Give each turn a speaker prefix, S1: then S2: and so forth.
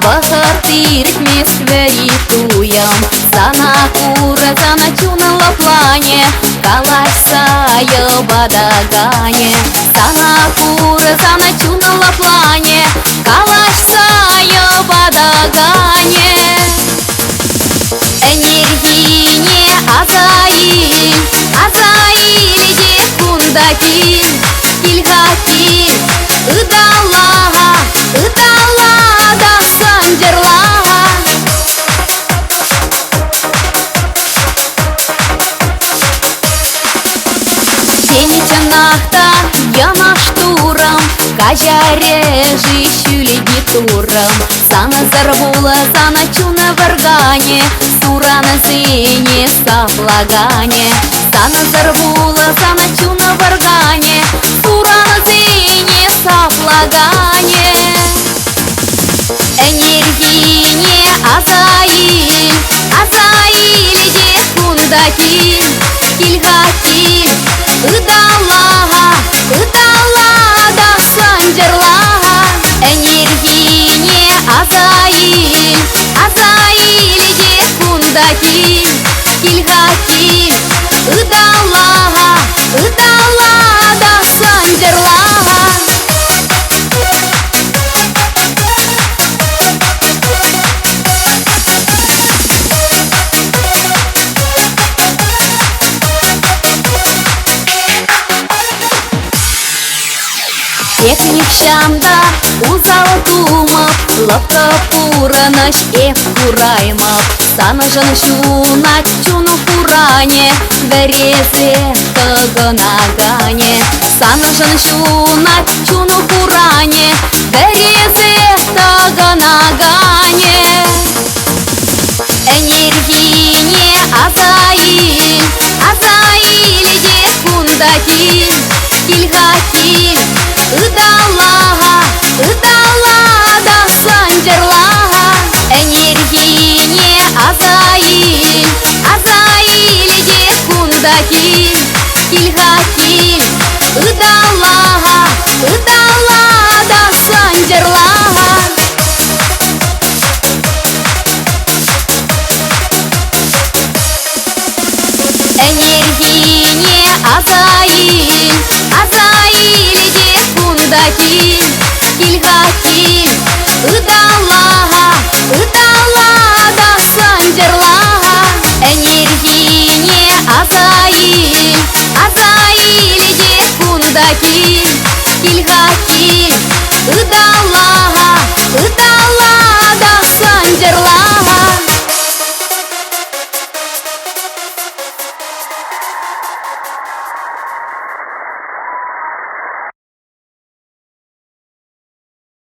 S1: Бахатырь мисверитуям, санакура заначуна лаплане, каласая бадагане. Санакура заначуна лаплане, каласая бадагане. Энергине азаиль, азаиль декундакиль, кильгакиль, ыдалага, ыдалада санджерлага. Сеничанахта яна штурам, кажарежи щулиги турам. Сана зарвула, сана чуна варгане, сурана сине саплагане. Сана зарвула, сана чуна варгане, сурана сине саплагане. Энергине азаиль, азаиль декундакиль, кильгакиль, ыдалага, ыдалада санджерлага. Энергине азаиль, азаиль декундакиль, кильгакиль, ыдалага, ыдалада санджерлага. Техник шамда узалтумап, лапка пураныш эп кураймап. Санажан шунат чуну куране, верезе тагынагане. Санажан шунат чуну куране, верезе тагынагане. Энергине азаиль, азаиль декундакиль, кильгакиль, ыдалага, ыдалада санджерлага. Энергине азаиль, азаиль декундакиль, кильгакиль, ыдалага, ыдалада санджерлага. Энергине азаиль, азаиль декундакиль,